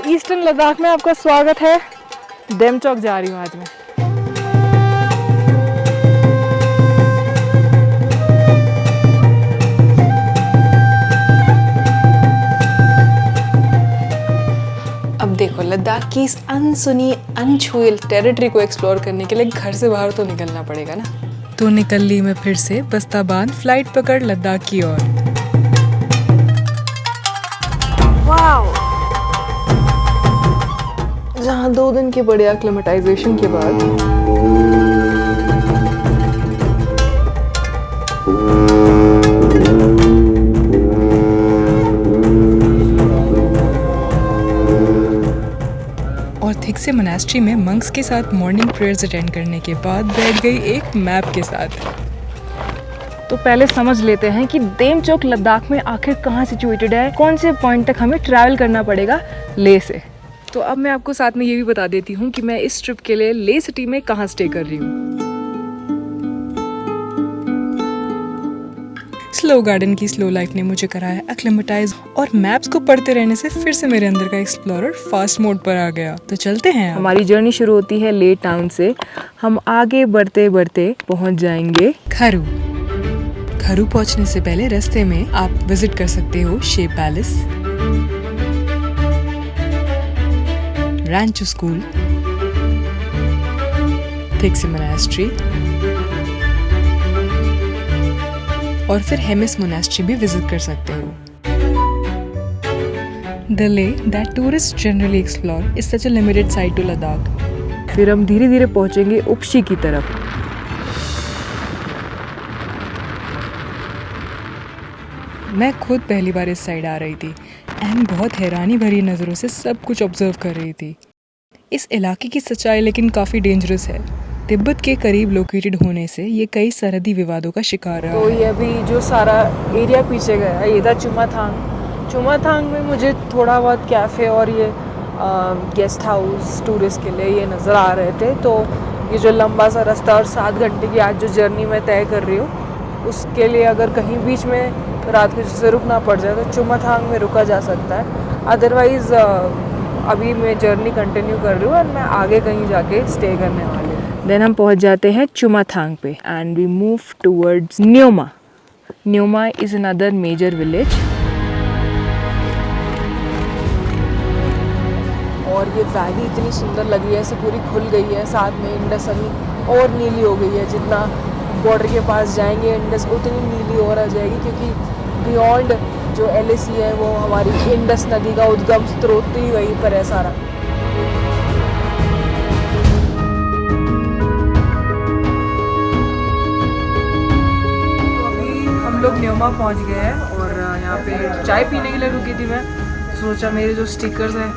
Eastern Ladakh में आपका स्वागत है। डेमचोक जा रही हूँ आज मैं। अब देखो, लद्दाख की इस अनसुनी अनछुई टेरिटरी को एक्सप्लोर करने के लिए घर से बाहर तो निकलना पड़ेगा ना। तो निकल ली मैं फिर से बस्ता बांध फ्लाइट पकड़ लद्दाख की ओर। वाओ! जहाँ 2 दिन के बड़े एक्लेमेटाइजेशन के बाद और थिक से मोनास्ट्री में मंक्स के साथ मॉर्निंग प्रेयर्स अटेंड करने के बाद बैठ गई एक मैप के साथ। तो पहले समझ लेते हैं कि डेमचोक लद्दाख में आखिर कहाँ सिचुएटेड है, कौन से पॉइंट तक हमें ट्रैवल करना पड़ेगा लेह से। तो अब मैं आपको साथ में ये भी बता देती हूँ कि मैं इस ट्रिप के लिए लेह सिटी में कहाँ स्टे कर रही हूँ। स्लो गार्डन की स्लो लाइफ ने मुझे कराया एक्लेमेटाइज और मैप्स को पढ़ते रहने से फिर से मेरे अंदर का एक्सप्लोरर फास्ट मोड पर आ गया। तो चलते हैं। हमारी जर्नी शुरू होती है लेह टाउन से। हम आगे बढ़ते बढ़ते पहुँच जाएंगे खरू। खरू पहुंचने से पहले रास्ते में आप विजिट कर सकते हो शे पैलेस, रैंचो स्कूल, थिक से मोनास्ट्री और फिर हेमिस मोनास्ट्री भी विजिट कर सकते हो। The Leh that tourists generally explore is such a limited site to Ladakh. फिर हम धीरे धीरे पहुंचेंगे उपशी की तरफ। मैं खुद पहली बार इस साइड आ रही थी एंड बहुत हैरानी भरी नज़रों से सब कुछ ऑब्जर्व कर रही थी। इस इलाके की सच्चाई लेकिन काफ़ी डेंजरस है। तिब्बत के करीब लोकेटेड होने से ये कई सरहदी विवादों का शिकार रहा। तो ये अभी जो सारा एरिया पीछे गया है ये था चुमाथांग। चुमाथांग में मुझे थोड़ा बहुत कैफ़े और ये गेस्ट हाउस टूरिस्ट के लिए ये नज़र आ रहे थे। तो ये जो लंबा सा रास्ता और 7 घंटे की आज जो जर्नी मैं तय कर रही हूँ उसके लिए अगर कहीं बीच में रात को जैसे रुकना पड़ जाए तो चुमाथांग में रुका जा सकता है। अदरवाइज़ अभी मैं जर्नी कंटिन्यू कर रही हूँ और मैं आगे कहीं जाके स्टे करने वाली हूँ। देन हम पहुँच जाते हैं चुमाथांग पे and we move towards Nyoma. Nyoma is another major village. और ये वैली इतनी सुंदर लग रही है, ऐसे पूरी खुल गई है। साथ में इंडस अभी और नीली हो गई है। जितना बॉर्डर के पास जाएंगे इंडस उतनी नीली और आ जाएगी, क्योंकि बियॉन्ड जो LAC है वो हमारी इंडस नदी का उद्गम स्रोत ही वहीं पर है सारा। तो अभी हम लोग न्योमा पहुंच गए हैं और यहाँ पे चाय पीने के लिए रुकी थी मैं। सोचा मेरे जो स्टिकर्स हैं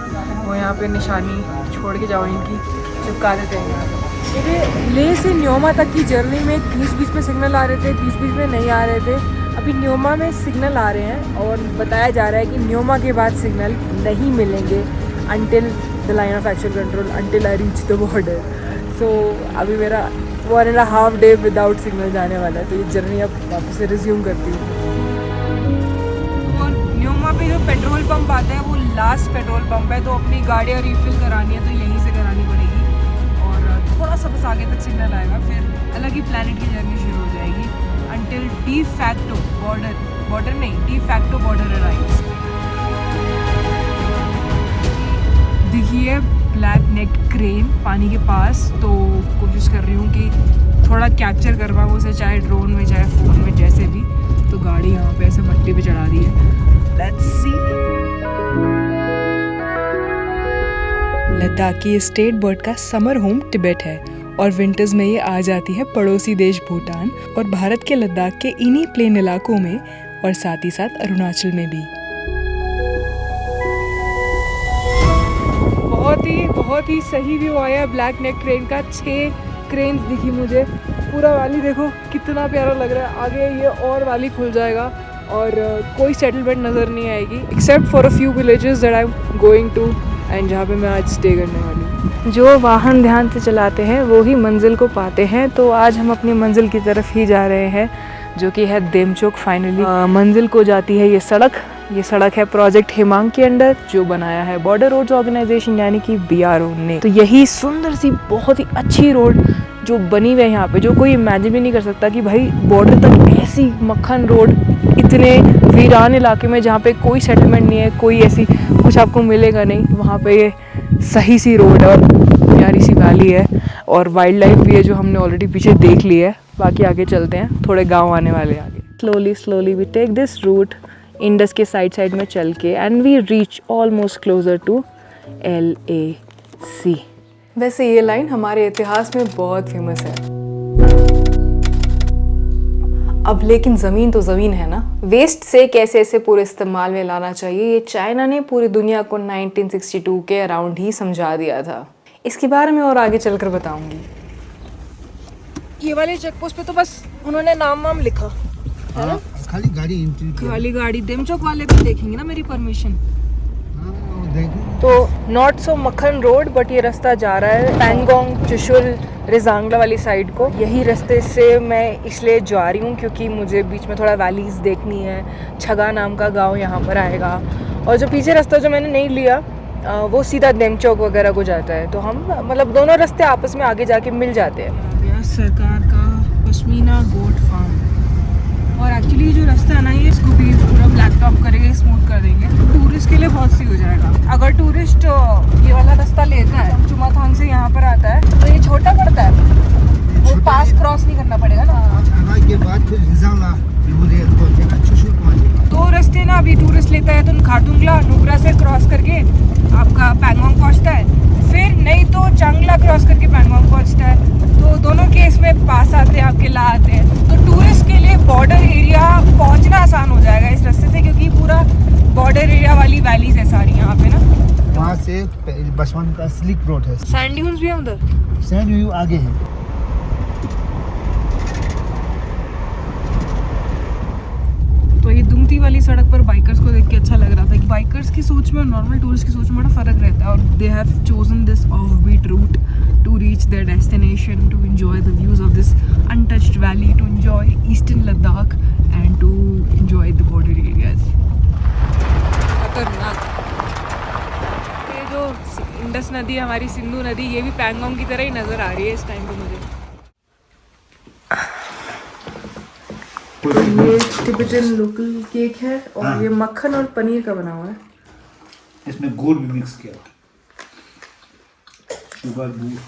वो यहाँ पे निशानी छोड़ के जाओ, इनकी चिपका देते हैं। मेरे लेह से न्योमा तक की जर्नी में बीच में सिग्नल आ रहे थे, बीच में नहीं आ रहे थे। अभी न्योमा में सिग्नल आ रहे हैं और बताया जा रहा है कि न्योमा के बाद सिग्नल नहीं मिलेंगे until the line of action control, until I reach the border. So अभी मेरा 1.5 डे विदाउट सिग्नल जाने वाला है। तो ये जर्नी अब वापस से रिज्यूम करती हूँ। तो न्योमा पे जो पेट्रोल पंप आता है वो लास्ट पेट्रोल पंप है। तो अपनी गाड़ियाँ रिफिल करानी है तो यहीं से करानी पड़ेगी और थोड़ा सा बस आगे तक सिग्नल आएगा, फिर अलग ही प्लैनेट की जर्नी शुरू हो जाएगी until de facto border arrives। देखिए ब्लैक नेक क्रेन पानी के पास। तो कोशिश कर रही हूँ कि थोड़ा कैप्चर कर पाऊँ उसे, चाहे ड्रोन में चाहे फ़ोन में जैसे भी। तो गाड़ी यहाँ पे ऐसे मट्टी पे चढ़ा दी है। Let's see. लद्दाख की स्टेट बर्ड का समर होम तिब्बत है और विंटर्स में ये आ जाती है पड़ोसी देश भूटान और भारत के लद्दाख के इन्हीं प्लेन इलाकों में और साथ ही साथ अरुणाचल में भी। बहुत ही सही व्यू आया ब्लैक नेक क्रेन का। 6 क्रेन्स दिखी मुझे। पूरा वैली देखो कितना प्यारा लग रहा है। आगे ये और वैली खुल जाएगा और कोई सेटलमेंट नज़र नहीं आएगी except for a few villages that I am going to end जहाँ पे मैं आज स्टे करने वाली हूँ। जो वाहन ध्यान से चलाते हैं वो ही मंजिल को पाते हैं। तो आज हम अपनी मंजिल की तरफ ही जा रहे हैं जो कि है डेमचोक। फाइनली मंजिल को जाती है ये सड़क ये सड़क है प्रोजेक्ट हिमांग के अंडर, जो बनाया है बॉर्डर रोड्स ऑर्गेनाइजेशन यानी कि BRO ने। तो यही सुंदर सी बहुत ही अच्छी रोड जो बनी हुई है यहाँ पे, जो कोई इमेजिन भी नहीं कर सकता कि भाई बॉर्डर तक ऐसी मक्खन रोड इतने वीरान इलाके में जहाँ पे कोई सेटलमेंट नहीं है, कोई ऐसी कुछ आपको मिलेगा नहीं, वहाँ पे ये सही सी रोड है और प्यारी सी वैली है और वाइल्ड लाइफ भी है जो हमने ऑलरेडी पीछे देख ली है। बाकी आगे चलते हैं, थोड़े गाँव आने वाले हैं आगे। Slowly we take this route Indus के साइड में चल के and we reach almost closer to LAC। वैसे ये लाइन हमारे इतिहास में बहुत फेमस है। अब लेकिन ज़मीन तो ज़मीन है ना, वेस्ट से कैसे ऐसे पूरे इस्तेमाल में लाना चाहिए, ये चाइना ने पूरी दुनिया को 1962 के अराउंड ही समझा दिया था। इसके बारे में और आगे चलकर बताऊंगी। ये वाले चेक पोस्ट पे तो बस उन्होंने नाम वाम लिखा है ना, खाली गाड़ी देमचौक वाले पे देखेंगे ना मेरी परमिशन। तो नॉट सो मक्खन रोड बट ये रास्ता जा रहा है पैंगोंग चुशुल रिजांगला वाली साइड को। यही रास्ते से मैं इसलिए जा रही हूँ क्योंकि मुझे बीच में थोड़ा वैलीज देखनी है। छगा नाम का गांव यहाँ पर आएगा और जो पीछे रास्ता जो मैंने नहीं लिया वो सीधा देमचौक वगैरह को जाता है। तो हम मतलब दोनों रास्ते आपस में आगे जाके मिल जाते हैं। सरकार का पश्मीना गोट फार्म, और एक्चुअली जो रास्ता है ना ये इसको भी पूरा ब्लैक टॉप करेंगे, स्मूथ कर देंगे, टूरिस्ट के लिए बहुत सी हो जाएगा। अगर टूरिस्ट ये वाला रास्ता लेता है चुमाथांग से यहाँ पर आता है तो ये छोटा पड़ता है, वो पास क्रॉस नहीं करना पड़ेगा ना। के बाद फिर दो रास्ते ना अभी टूरिस्ट लेता है तो खाटुंगला नुब्रा से क्रॉस करके आपका पैंगोंग पहुँचता है, फिर नहीं तो चांगला क्रॉस करके पैंगोंग पहुँचता है। तो दोनों केस में पास आते हैं, आपके ला आते हैं। तो टूरिस्ट के लिए बॉर्डर एरिया पहुंचना आसान हो जाएगा इस रास्ते से, क्योंकि पूरा बॉर्डर एरिया वाली वैलीज है सारी यहाँ पे ना। वहाँ से बसवन का स्लिक रोड है, सैंड ड्यून्स भी है उधर, सैंड ड्यून आगे है। तो ये दुमती वाली सड़क पर बाइकर्स को देख के अच्छा लग रहा था कि बाइकर्स की सोच में और नॉर्मल टूरिस्ट की सोच में बड़ा फर्क रहता है, और they have chosen this off beat route to reach their destination, to enjoy the views of this untouched valley, to enjoy eastern Ladakh and to enjoy the border areas. खतरनाक। ये जो इंडस नदी है हमारी, सिंधु नदी, ये भी पैंगोंग की तरह ही नजर आ रही है इस टाइम पे मुझे। ये तिब्बतन लोकल केक है और ये मक्खन और पनीर का बना हुआ है। इसमें गुड़ भी मिक्स किया, शुगर गुड़।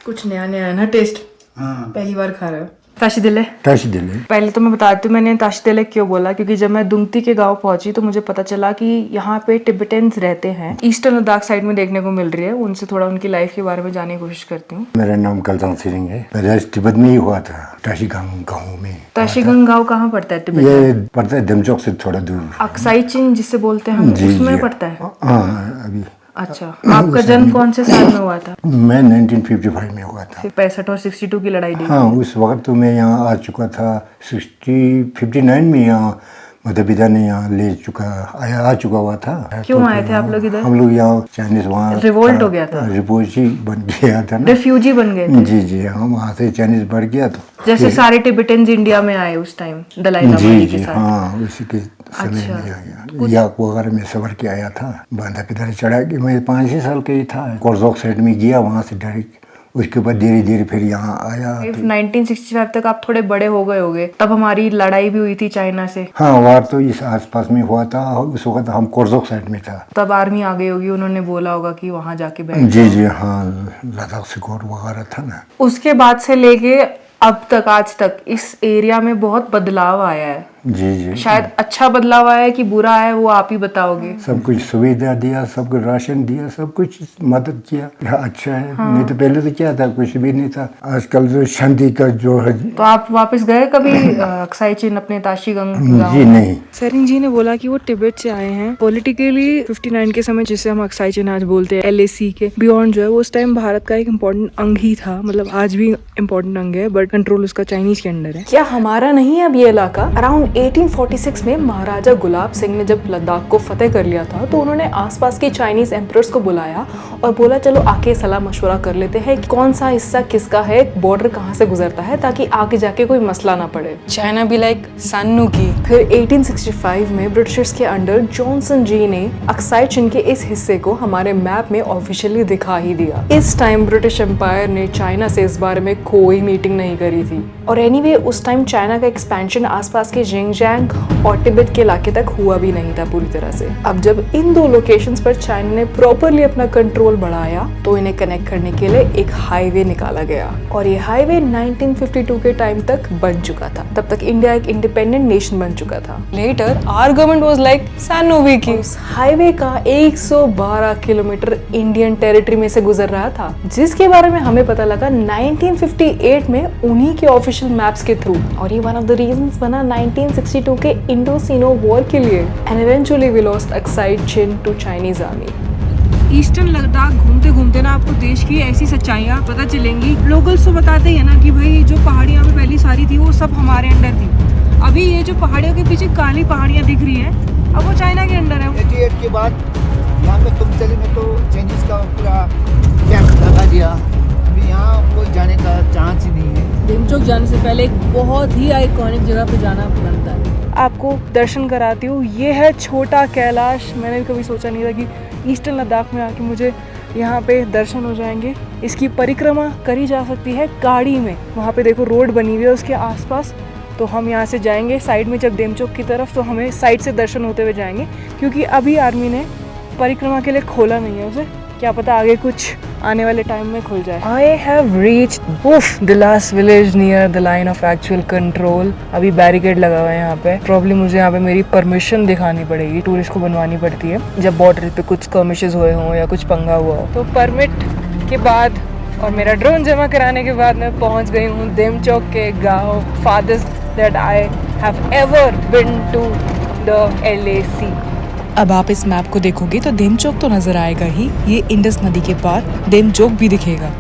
कुछ नया नया है ना टेस्ट। हाँ। पहली बार खा रहे हो। ताशीदिले। ताशीदिले। पहले तो मैं बताती हूँ मैंने ताशीदिले क्यों बोला, क्योंकि जब मैं दुमती के गांव पहुंची तो मुझे पता चला कि यहाँ पे टिबेटन्स रहते हैं, ईस्टर्न लद्दाख साइड में देखने को मिल रही है। उनसे थोड़ा उनकी लाइफ के बारे में जानने की कोशिश करती हूँ। मेरा नाम कलतांग सिरिंग है, मेरा तिब्बत में ही हुआ था, ताशीगंग गाँव में। ताशीगंग गाँव कहाँ पड़ता है तिब्बत? ये पड़ता है देमचौक से थोड़ा दूर, अक्साई चिन जिसे बोलते हैं हम, उसमें पड़ता है। हाँ अभी। अच्छा, आपका जन्म कौन से साल में हुआ था? मैं 1955 में हुआ था। 65 और 62 की लड़ाई देखी। हाँ, उस वक्त तो मैं यहाँ आ चुका था। 59 में यहाँ माता पिता ने यहाँ आ चुका हुआ था। क्यों आए थे आप लोग इधर? हम लोग यहाँ चाइनीज, वहाँ रिवोल्ट हो गया था, रिफ्यूजी बन गया था ना, रिफ्यूजी बन गए थे। जी हम वहाँ से चाइनीज बढ़ गया तो जैसे सारे टिबेटन्स इंडिया में आए उस टाइम दलाई लामा जी के साथ। हाँ, उसी के समय में आ गया। याक वगैरह में सवर के आया था, बांधा की तरह चढ़ा के मैं 5-6 साल का ही था। कोरजोक साइड में गया, वहाँ से डायरेक्ट, उसके बाद धीरे धीरे फिर यहाँ आया। 1965 तक आप थोड़े बड़े हो गए होंगे, तब हमारी लड़ाई भी हुई थी चाइना से। हाँ, वार तो इस आसपास में हुआ था, उस वक्त हम कोरजोक साइड में था। तब आर्मी आ गई होगी, उन्होंने बोला होगा कि वहाँ जाके बैठ। जी हाँ, लद्दाख से कोर वगैरह था ना। उसके बाद से लेके अब तक, आज तक इस एरिया में बहुत बदलाव आया है। जी शायद अच्छा बदलाव आया है कि बुरा है, वो आप ही बताओगे। सब कुछ सुविधा दिया, सब कुछ राशन दिया, सब कुछ मदद किया, अच्छा है। हाँ। नहीं तो पहले तो क्या था, कुछ भी नहीं था। आजकल जो शांति का जो है। तो आप वापस गए कभी अक्साई चिन अपने ताशीगंग? जी नहीं। सरिंग जी ने बोला कि वो तिब्बत से आए हैं। पॉलिटिकली 59 के समय, जिसे हम अक्साई चिन आज बोलते हैं, LAC के बियॉन्ड जो है, वो उस टाइम भारत का एक इम्पोर्टेंट अंग ही था। मतलब आज भी इम्पोर्टेंट अंग है, बट कंट्रोल उसका चाइनीज के अंडर है। क्या हमारा नहीं है अब ये इलाका? अराउंड 1846 में महाराजा गुलाब सिंह ने जब लद्दाख को फतेह कर लिया था तो उन्होंने आसपास के चाइनीज एम्परर्स को बुलाया और बोला चलो आके सलाह मशवरा कर लेते हैं कौन सा हिस्सा किसका है, बॉर्डर कहाँ से गुजरता है, ताकि आगे जाके कोई मसला ना पड़े। चाइना भी लाइक सानू की। फिर 1865 में ब्रिटिशर्स के अंडर जॉनसन जी ने अक्साई चीन के इस हिस्से को हमारे मैप में ऑफिशियली दिखा ही दिया। इस टाइम ब्रिटिश एम्पायर ने चाइना से इस बारे में कोई मीटिंग नहीं करी थी। और एनीवे उस टाइम चाइना का एक्सपेंशन आसपास के जिंगजियांग और तिब्बत के इलाके तक हुआ भी नहीं था पूरी तरह से। अब जब इन दो लोकेशंस पर चाइना ने प्रॉपरली अपना कंट्रोल बढ़ाया तो इन्हें कनेक्ट करने के लिए एक हाईवे निकाला गया और ये हाईवे 1952 के टाइम तक बन चुका था। तब तक इंडिया एक इंडिपेंडेंट नेशन बन चुका था। Later our government was like सानोवी की। उस हाईवे का 112 किलोमीटर इंडियन टेरिटरी में से गुजर रहा था, जिसके बारे में हमें पता लगा 1958 में उन्हीं के ऑफिशियल मैप्स के थ्रू। और ये वन ऑफ द रीजंस बना 1962 के इंडो-सीनो वॉर के लिए। And eventually we lost Aksai Chin to Chinese army. Eastern Ladakh घूमते घूमते ना आपको देश की ऐसी सच्चाइयाँ पता चलेंगी। लोकल्स तो बताते हैं ना कि भाई जो पहाड़ियाँ में पहले सारी थी वो सब हमारे अंडर थी। अभी ये जो पहाड़ियों के पीछे काली पहाड़ियाँ दिख रही हैं अब वो चाइना के अंडर है। 88 के बाद यहाँ पे तुम चले में तो चाइनीज का पूरा कैंप लगा दिया। अभी यहाँ कोई जाने का चांस ही नहीं है। डेमचोक जाने से पहले एक बहुत ही आइकॉनिक जगह पे जाना बनता है। आपको दर्शन कराती हूँ। ये है छोटा कैलाश। मैंने भी कभी सोचा नहीं था कि ईस्टर्न लद्दाख में आके मुझे यहाँ पे दर्शन हो जाएंगे। इसकी परिक्रमा करी जा सकती है गाड़ी में। वहाँ पे देखो रोड बनी हुई है उसके आसपास, तो हम यहाँ से जाएंगे साइड में जब डेमचोक की तरफ, तो हमें साइड से दर्शन होते हुए जाएंगे क्योंकि अभी आर्मी ने परिक्रमा के लिए खोला नहीं है उसे। क्या पता आगे कुछ आने वाले टाइम में खुल जाए। I have reached the last village near the line of actual control. अभी बैरिकेड लगा हुआ है यहाँ पे। प्रॉब्लम मुझे यहाँ पे मेरी परमिशन दिखानी पड़ेगी, टूरिस्ट को बनवानी पड़ती है जब बॉर्डर पे कुछ स्कर्मिशेस हुए हों या कुछ पंगा हुआ हो। तो परमिट के बाद और मेरा ड्रोन जमा कराने के बाद मैं पहुँच गई हूँ डेमचोक के गाँव फादर्स that I have ever been to the LAC। अब आप इस मैप को देखोगे तो डेमचोक तो नजर आएगा ही, ये इंडस नदी के पार डेमचोक भी दिखेगा।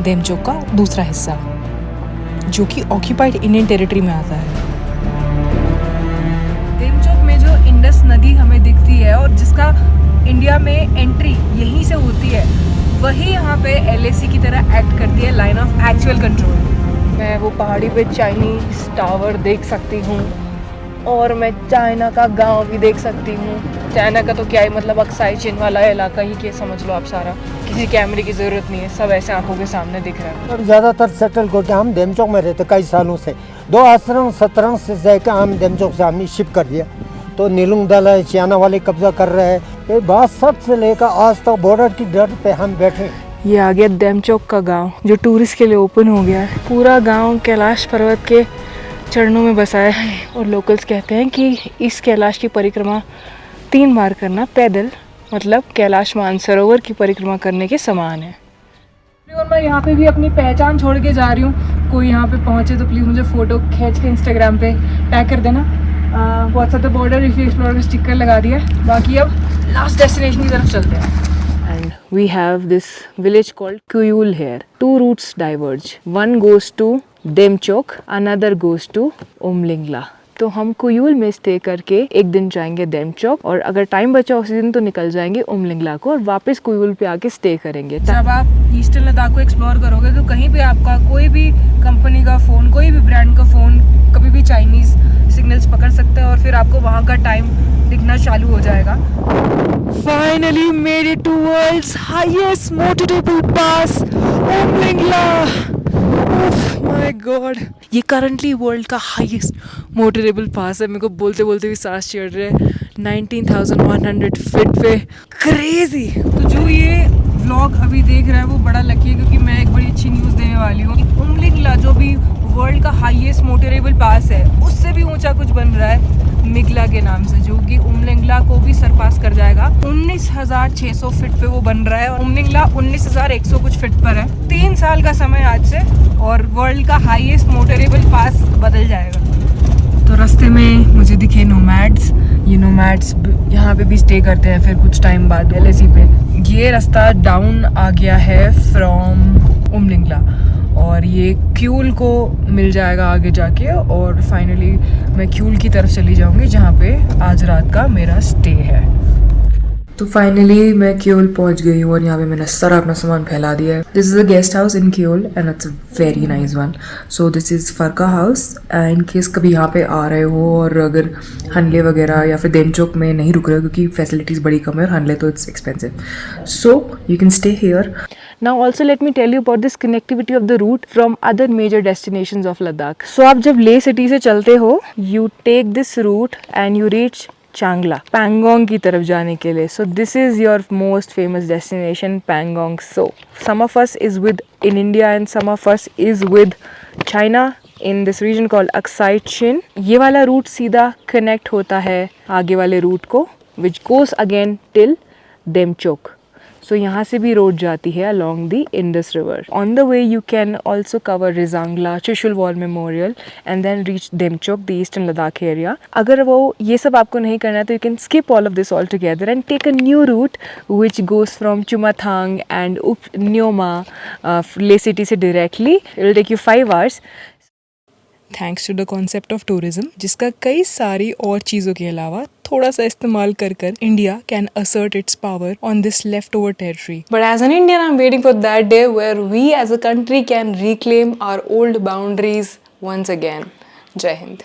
डेमचोक का दूसरा हिस्सा जो कि ऑक्यूपाइड इंडियन टेरिटरी में आता है। डेमचोक में जो इंडस नदी हमें दिखती है और जिसका इंडिया में एंट्री यहीं से होती है, वही यहाँ पे LAC की तरह एक्ट करती है, लाइन ऑफ एक्चुअल कंट्रोल। मैं वो पहाड़ी पे चाइनीज टावर देख सकती हूँ और मैं चाइना का गांव भी देख सकती हूँ। चाइना का तो क्या ही मतलब अक्साई चिन वाला इलाका ही के समझ लो आप सारा। किसी कैमरे की ज़रूरत नहीं है, सब ऐसे आंखों के सामने दिख रहा है। और ज़्यादातर सेटल करके हम डेमचोक में रहते कई सालों से। 2017 से जाकर हम डेमचोक से हमने शिफ्ट कर दिया। तो नीलुंग दल है, चाइना वाले कब्जा कर रहे हैं। ये 62 से लेकर आज तक बॉर्डर की डर पे हम बैठे। ये आ गया डेमचोक का गाँव जो टूरिस्ट के लिए ओपन हो गया है। पूरा गाँव कैलाश पर्वत के चरणों में बसाया है और लोकल्स कहते हैं कि इस कैलाश की परिक्रमा 3 बार करना पैदल मतलब कैलाश मानसरोवर की परिक्रमा करने के समान है। और मैं यहाँ पे भी अपनी पहचान छोड़ के जा रही हूँ। कोई यहाँ पे पहुँचे तो प्लीज़ मुझे फ़ोटो खींच के इंस्टाग्राम पे टैग कर देना। WhatsApp the border if you explore sticker लगा दिया। बाकी अब लास्ट डेस्टिनेशन की तरफ चलते हैं। And we have this village called Kuyul here. 2 routes diverge. One goes to Demchok, another goes to Umlingla. तो हम कुयूल में स्टे करके एक दिन जाएंगे डेमचोक और अगर टाइम बचा उसी दिन तो निकल जाएंगे उमलिंगला को और वापस कुयूल पे आके स्टे करेंगे। जब आप ईस्टर्न लद्दाख को एक्सप्लोर करोगे तो कहीं पे आपका कोई भी कंपनी का फ़ोन, कोई भी ब्रांड का फ़ोन कभी भी चाइनीज़ सिग्नल्स पकड़ सकता है और फिर आपको वहाँ का टाइम दिखना चालू हो जाएगा। Finally made it to world's highest motorable pass, Umlingla. My God, ये करंटली वर्ल्ड का हाईएस्ट मोटरेबल पास है। मेरे को बोलते बोलते भी सांस चढ़ रहे हैं। 19,100 फीट पे, क्रेजी। तो जो ये व्लॉग अभी देख रहा है वो बड़ा लकी है क्योंकि मैं एक बड़ी अच्छी न्यूज़ देने वाली हूँ। उमलिंगला जो भी वर्ल्ड का हाईएस्ट मोटरेबल पास है उससे भी ऊंचा कुछ बन रहा है मिगला के नाम से, जो कि उमलिंगला को भी सरपास कर जाएगा। 19,600 फीट पे वो बन रहा है और उमलिंगला 19,100 कुछ फीट पर है। 3 साल का समय आज से और वर्ल्ड का हाईएस्ट मोटरेबल पास बदल जाएगा। तो रास्ते में मुझे दिखे नोमैड्स। ये नोमैड्स यहाँ पे भी स्टे करते हैं फिर कुछ टाइम बाद LAC पे। ये रास्ता डाउन आ गया है फ्रॉम उमलिंगला और ये क्यूल को मिल जाएगा आगे जाके और फाइनली मैं क्यूल की तरफ चली जाऊंगी जहाँ पे आज रात का मेरा स्टे है। तो फाइनली मैं क्यूल पहुंच गई हूँ और यहाँ पे मैंने सारा अपना सामान फैला दिया है। This is a guest house in क्यूल and it's a very nice one. So this is फरका हाउस। इन केस कभी यहाँ पे आ रहे हो और अगर हनले वगैरह या फिर देमचोक में नहीं रुक रहे हो क्योंकि फैसिलिटीज़ बड़ी कम है और हनले तो it's expensive, so you can stay here. Now also let me tell you about this connectivity of the route from other major destinations of Ladakh. So आप जब ले सिटी से चलते हो, you take this route and you reach चांगला, पैंगोंग की तरफ जाने के लिए. So this is your most famous destination, Pangong. So some of us is with in India and some of us is with China in this region called Aksai Chin. ये वाला root सीधा connect होता है आगे वाले root को, which goes again till Demchok. So यहाँ से भी रोड जाती है along the Indus River. On the way you can also cover Rizangla, Chushul War Memorial and then reach Demchok, the eastern Ladakh area. अगर वो ये सब आपको नहीं करना है तो you can skip all of this altogether and take a new route which goes from Chumathang and Upnyoma, Le City से directly. It will take you 5 hours. Thanks to the concept of tourism, जिसका कई सारी और चीज़ों के अलावा थोड़ा सा इस्तेमाल कर India can assert it's power on this left over territory. But as an Indian, I'm waiting for that day where we as a country can reclaim our old boundaries once again. Jai Hind.